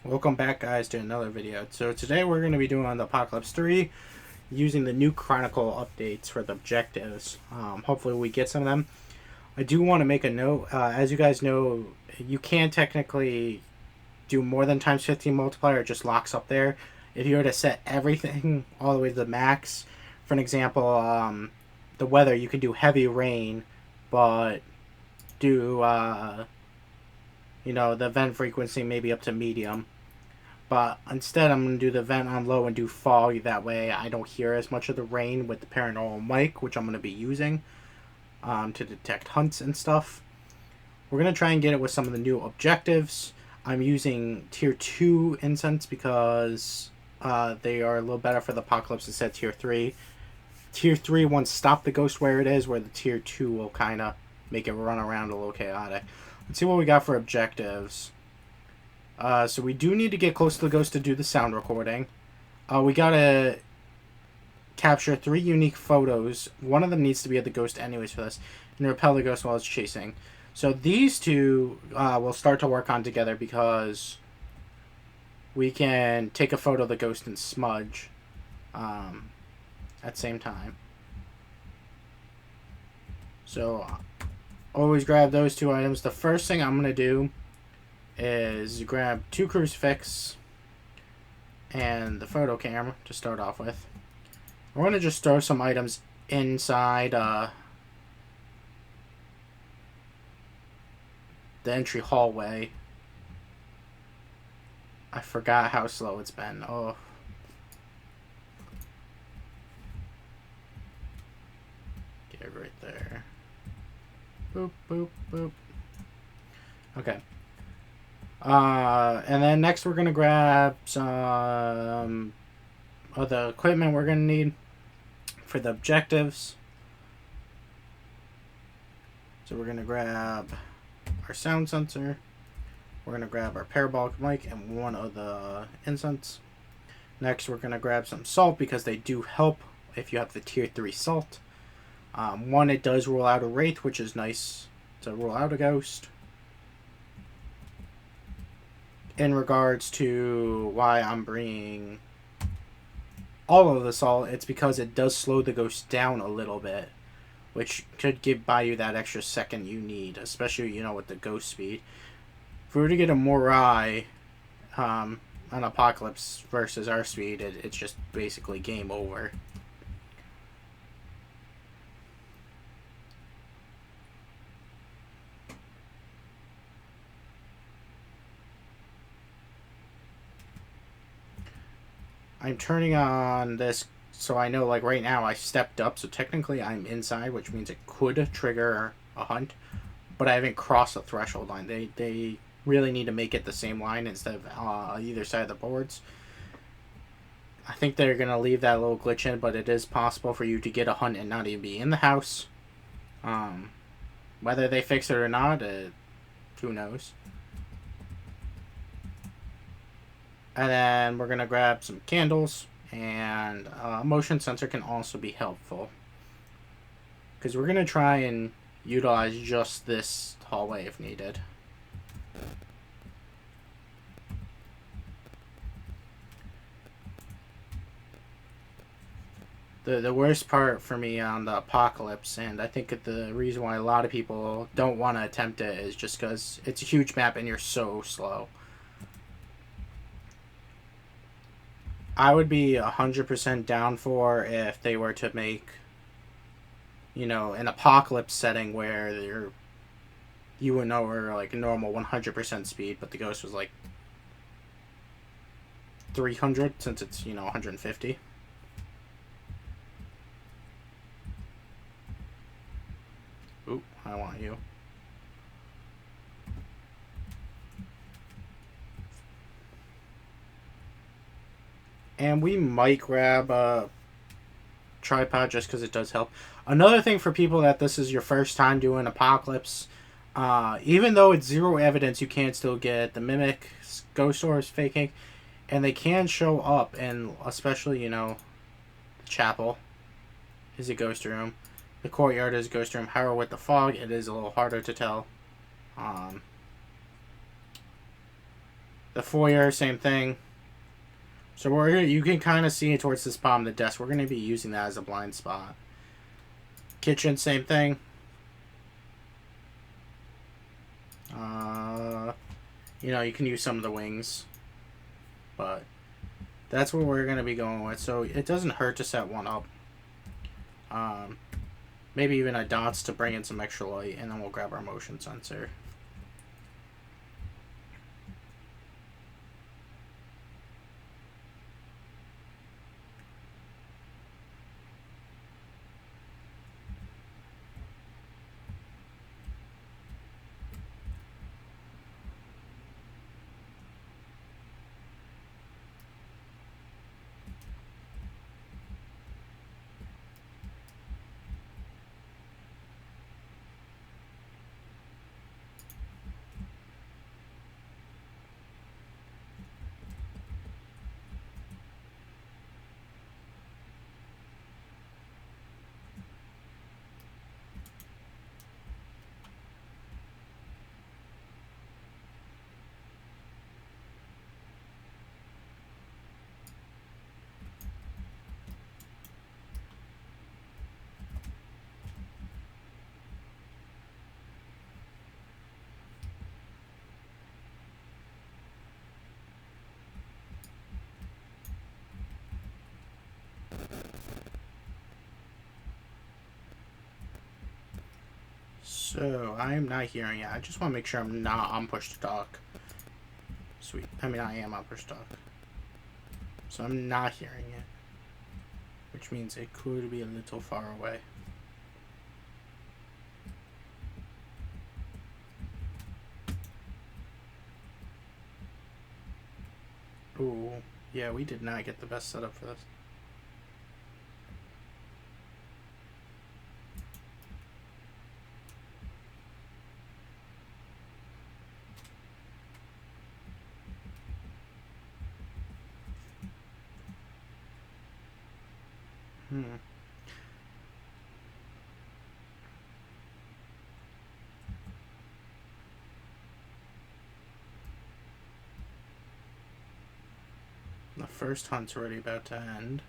Welcome back, guys, to another video. So today we're going to be doing the Apocalypse 3 using the new Chronicle updates for the objectives. Hopefully we get some of them. I do want to make a note. As you guys know, you can technically do more than times 15 multiplier. It just locks up there. If you were to set everything all the way to the max, for an example, the weather, you can do heavy rain, but do, the event frequency maybe up to medium. But instead, I'm going to do the vent on low and do fog. That way, I don't hear as much of the rain with the paranormal mic, which I'm going to be using to detect hunts and stuff. We're going to try and get it with some of the new objectives. I'm using tier 2 incense because they are a little better for the apocalypse instead of tier 3. Tier 3 won't stop the ghost where it is, where the tier 2 will kind of make it run around a little chaotic. Let's see what we got for objectives. So we do need to get close to the ghost to do the sound recording. We gotta capture 3 unique photos. One of them needs to be of the ghost anyways for this. And repel the ghost while it's chasing. So these two we'll start to work on together because we can take a photo of the ghost and smudge at the same time. So always grab those 2 items. The first thing I'm going to do is grab 2 crucifix and the photo camera to start off with. We're going to just throw some items inside the entry hallway. I forgot how slow it's been. Oh. Get right there. Boop, boop, boop. Okay. And then next we're going to grab some of the equipment we're going to need for the objectives. So we're going to grab our sound sensor. We're going to grab our parabolic mic and 1 of the incense. Next we're going to grab some salt because they do help if you have the tier 3 salt. 1, it does rule out a wraith, which is nice to rule out a ghost. In regards to why I'm bringing all of the salt, it's because it does slow the ghost down a little bit, which could buy you that extra second you need, especially, with the ghost speed. If we were to get a Morai on Apocalypse versus our speed, it's just basically game over. I'm turning on this so I know, like, right now I stepped up, so technically I'm inside, which means it could trigger a hunt, but I haven't crossed the threshold line. They really need to make it the same line instead of either side of the boards. I think they're going to leave that little glitch in, but it is possible for you to get a hunt and not even be in the house. Whether they fix it or not, who knows. And then we're going to grab some candles, and a motion sensor can also be helpful. Because we're going to try and utilize just this hallway if needed. The worst part for me on the Apocalypse, and I think the reason why a lot of people don't want to attempt it, is just because it's a huge map and you're so slow. I would be 100% down for if they were to make, an Apocalypse setting where you would know we're like normal 100% speed, but the ghost was like 300 since it's, 150. Oop, I want you. And we might grab a tripod just because it does help. Another thing for people that this is your first time doing Apocalypse, even though it's 0 evidence, you can still get the mimic ghost orbs faking, and they can show up, and especially, the chapel is a ghost room. The courtyard is a ghost room. However, with the fog, it is a little harder to tell. The foyer, same thing. So you can kind of see it towards this bottom of the desk. We're going to be using that as a blind spot. Kitchen, same thing. You can use some of the wings. But that's what we're going to be going with. So it doesn't hurt to set one up. Maybe even a dots to bring in some extra light. And then we'll grab our motion sensor. So, I am not hearing it. I just want to make sure I'm not on push to talk. Sweet. I mean, I am on push to talk. So, I'm not hearing it. Which means it could be a little far away. Ooh. Yeah, we did not get the best setup for this. The first hunt's already about to end.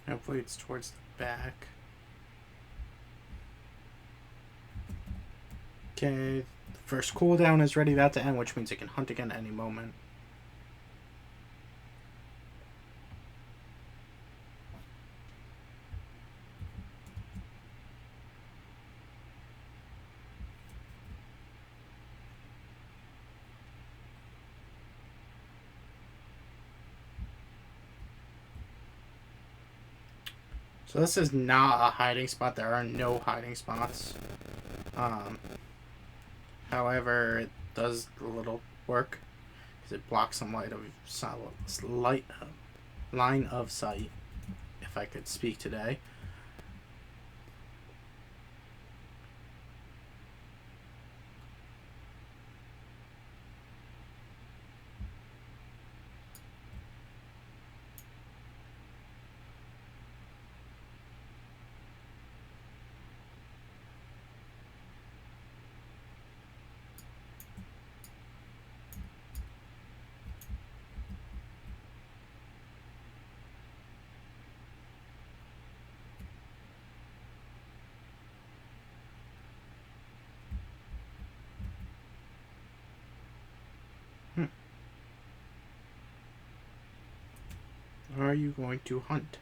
Hopefully it's towards the back. Okay, the first cooldown is ready about to end, which means it can hunt again at any moment. So this is not a hiding spot. There are no hiding spots. However, it does a little work because it blocks some line of sight. If I could speak today. Are you going to hunt?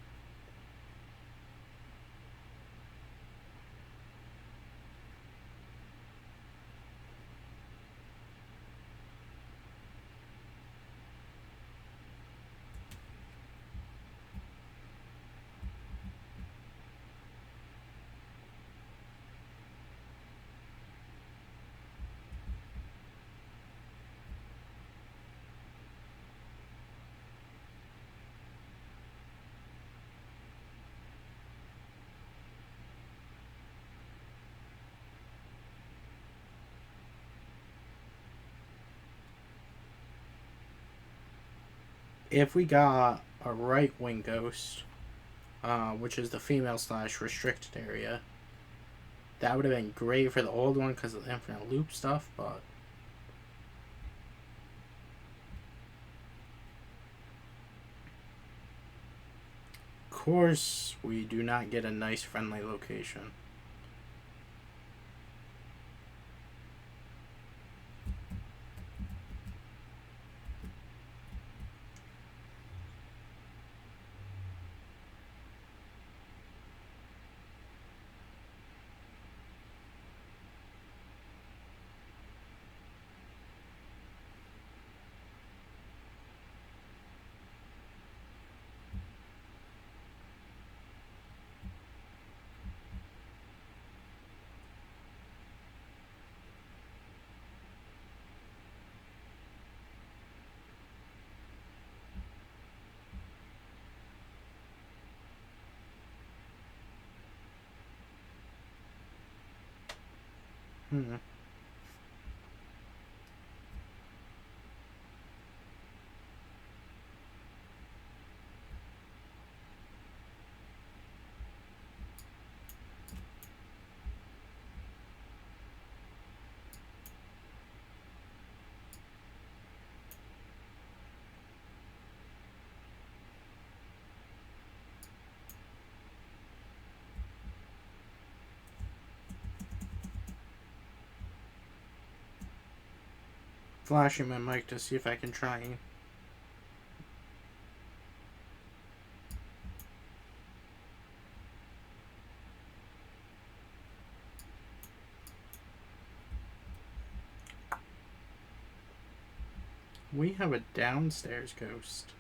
if we got a right wing ghost, which is the female slash restricted area, that would have been great for the old one because of the infinite loop stuff, but of course we do not get a nice friendly location. Hmm. Flashing my mic to see if I can try and... We have a downstairs ghost.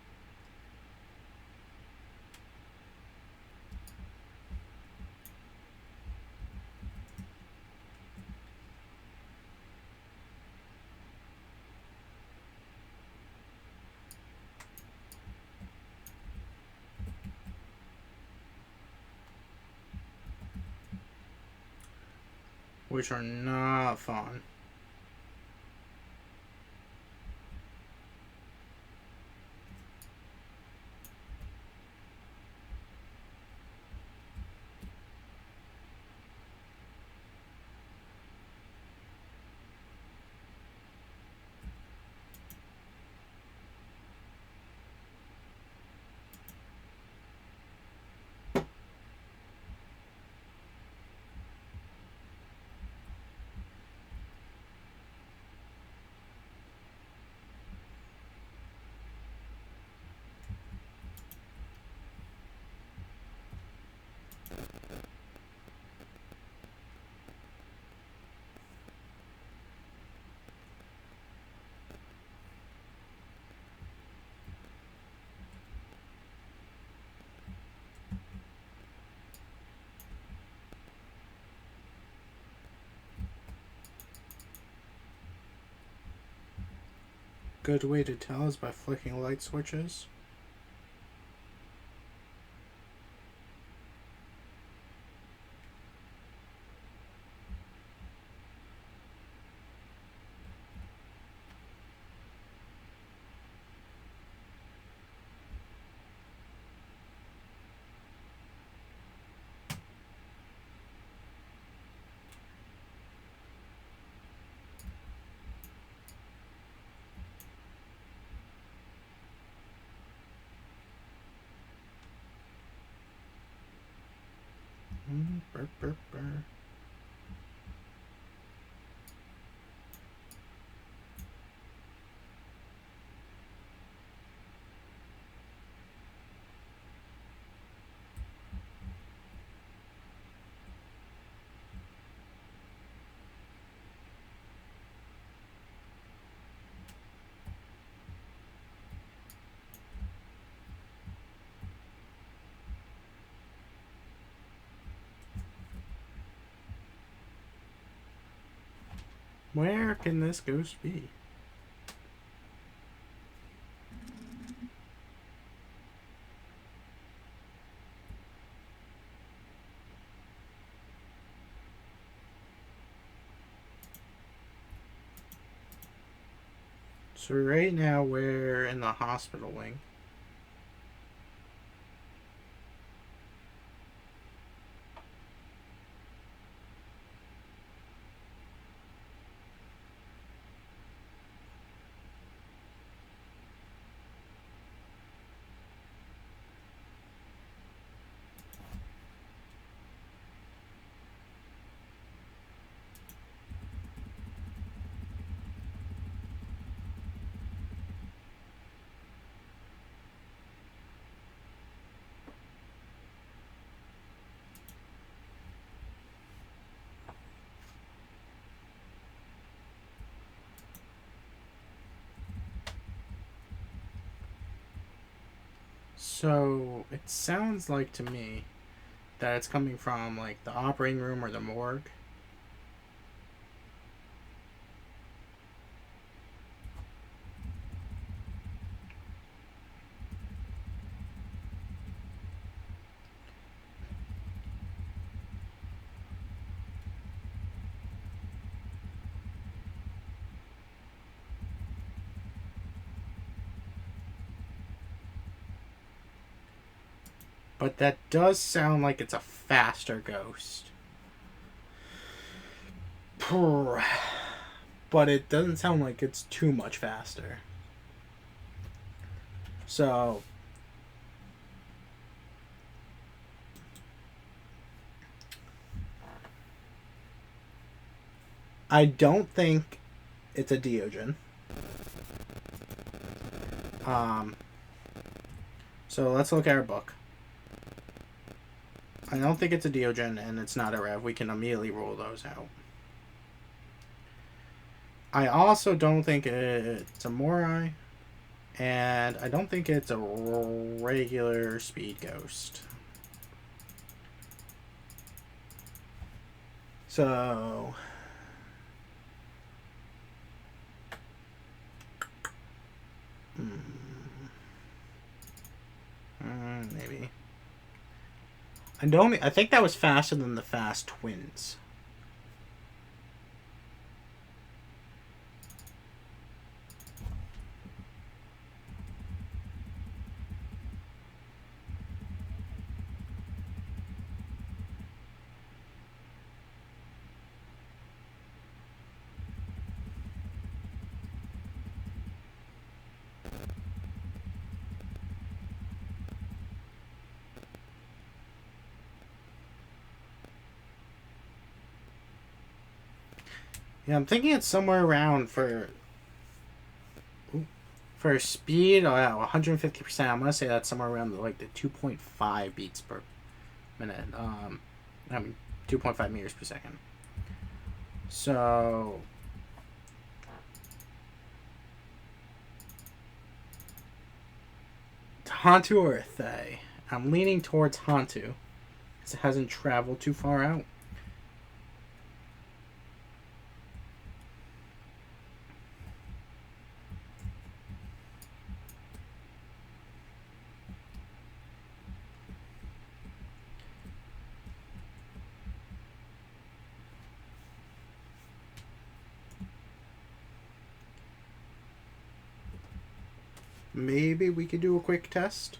Which are not fun. Good way to tell is by flicking light switches. Burr, burr, burr. Where can this ghost be? So right now we're in the hospital wing. So it sounds like to me that it's coming from like the operating room or the morgue. But that does sound like it's a faster ghost. But it doesn't sound like it's too much faster. So I don't think it's a Deogen. So let's look at our book. I don't think it's a Deogen and it's not a Rev. We can immediately rule those out. I also don't think it's a Morai. And I don't think it's a regular speed ghost. So maybe. I think that was faster than the Fast Twins. Yeah, I'm thinking it's somewhere around for speed, 150%. I'm gonna say that's somewhere around like the 2.5 beats per minute. I mean 2.5 meters per second. So Hantu or Thay? I'm leaning towards Hantu because it hasn't traveled too far out. Maybe we could do a quick test.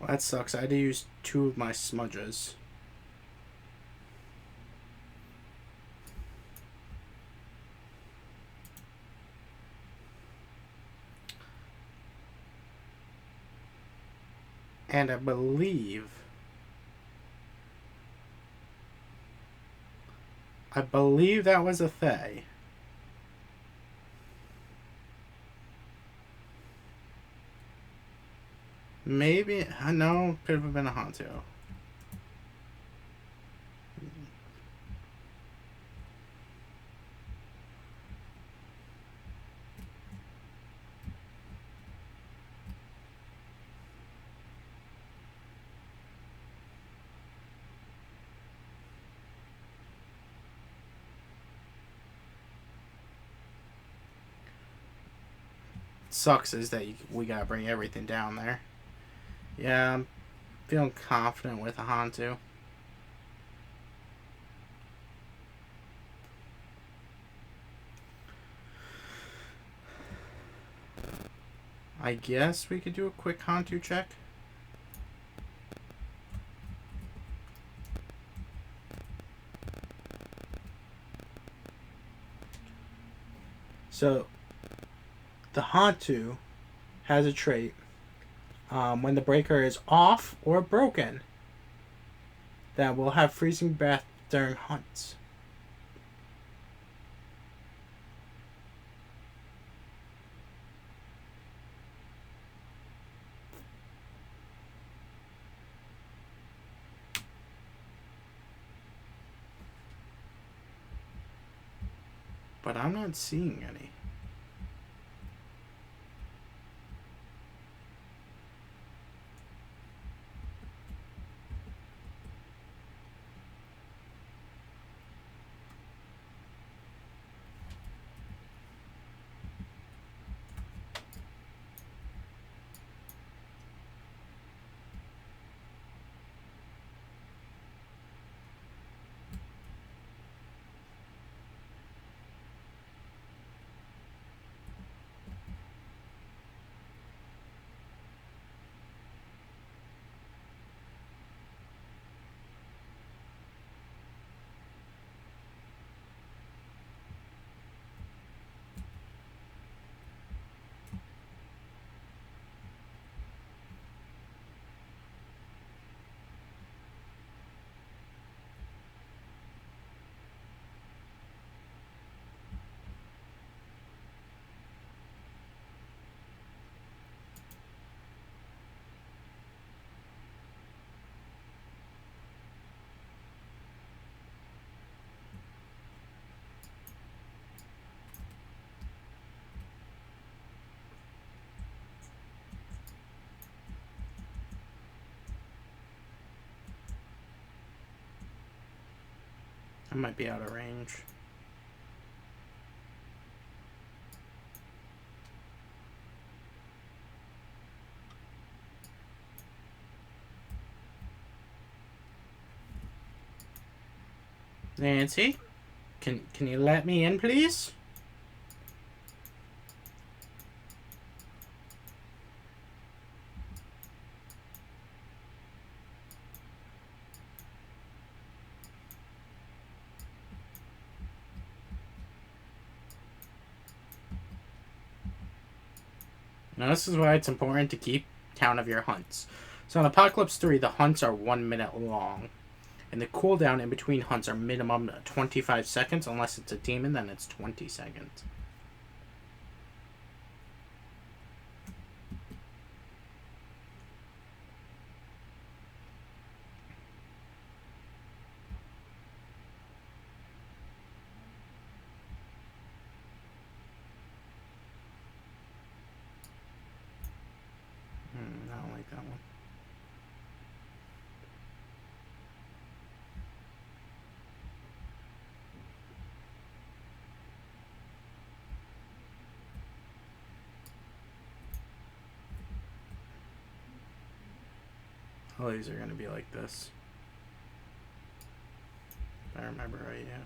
Well, that sucks. I had to use 2 of my smudges. And I believe that was a Thay. Maybe, no, could have been a Hantu. Sucks is that we gotta bring everything down there. Yeah, I'm feeling confident with a Hantu. I guess we could do a quick Hantu check. So the Hantu has a trait. When the breaker is off or broken, that will have freezing breath during hunts. But I'm not seeing any. I might be out of range. Nancy, can you let me in, please? Now this is why it's important to keep count of your hunts. So in Apocalypse 3, the hunts are 1 minute long. And the cooldown in between hunts are minimum 25 seconds. Unless it's a demon, then it's 20 seconds. I don't like that one. All these are going to be like this. If I remember right, yeah.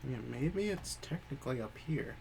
Yeah, maybe it's technically up here.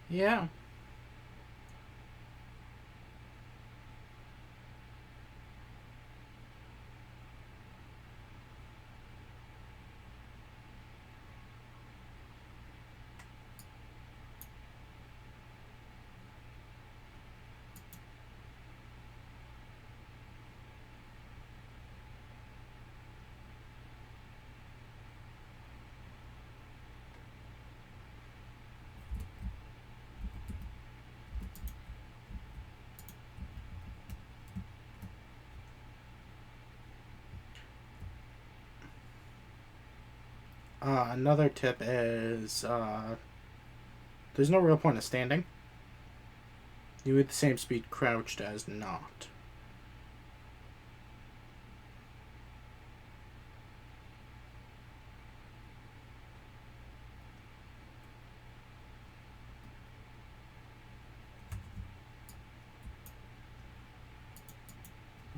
Yeah. Another tip is there's no real point in standing. You get the same speed crouched as not.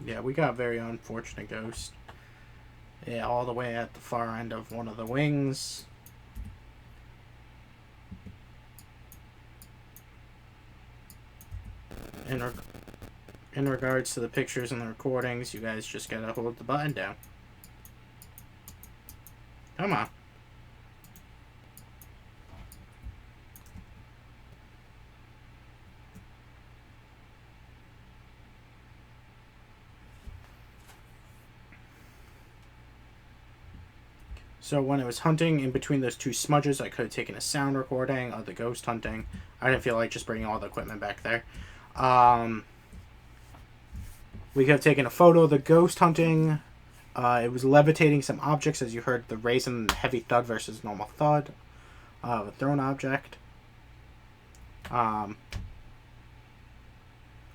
Yeah, we got a very unfortunate ghost. Yeah, all the way at the far end of one of the wings. In regards to the pictures and the recordings, you guys just gotta hold the button down. Come on. So when it was hunting in between those two smudges, I could have taken a sound recording of the ghost hunting. I didn't feel like just bringing all the equipment back there. We could have taken a photo of the ghost hunting. It was levitating some objects, as you heard the raise and heavy thud versus normal thud of a thrown object. And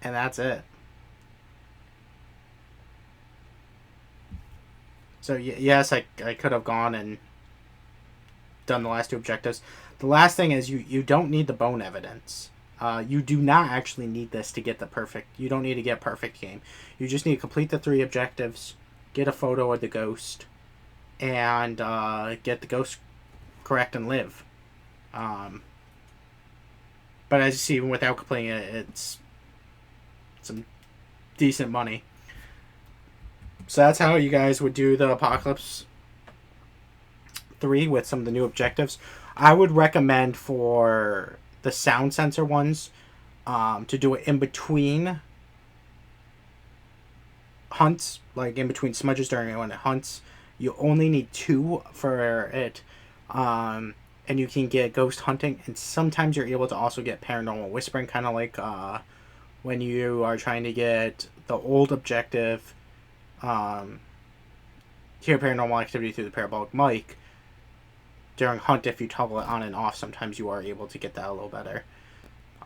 that's it. So yes, I could have gone and done the last two objectives. The last thing is you don't need the bone evidence. You do not actually need this to get the perfect. You don't need to get perfect game. You just need to complete the 3 objectives, get a photo of the ghost, and get the ghost correct and live. But as you see, even without completing it, it's some decent money. So that's how you guys would do the Apocalypse 3 with some of the new objectives. I would recommend for the sound sensor ones to do it in between hunts, like in between smudges during when it hunts. You only need 2 for it, and you can get ghost hunting, and sometimes you're able to also get paranormal whispering, kind of like when you are trying to get the old objective, hear paranormal activity through the parabolic mic. During hunt, if you toggle it on and off, sometimes you are able to get that a little better.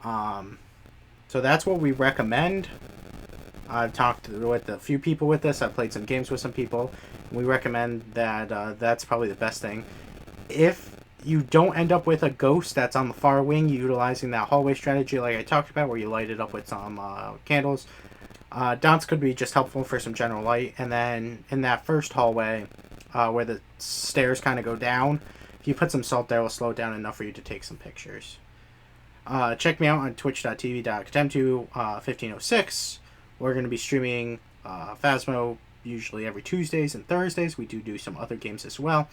So that's what we recommend. I've talked with a few people with this. I've played some games with some people. And we recommend that that's probably the best thing. If you don't end up with a ghost that's on the far wing, utilizing that hallway strategy like I talked about, where you light it up with some candles, Dance could be just helpful for some general light. And then in that first hallway, where the stairs kind of go down, if you put some salt there, it'll slow it down enough for you to take some pictures. Check me out on twitch.tv/Katemtu1506. We're going to be streaming Phasmo usually every Tuesdays and Thursdays. We do some other games as well.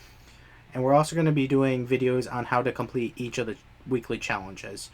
And we're also going to be doing videos on how to complete each of the weekly challenges.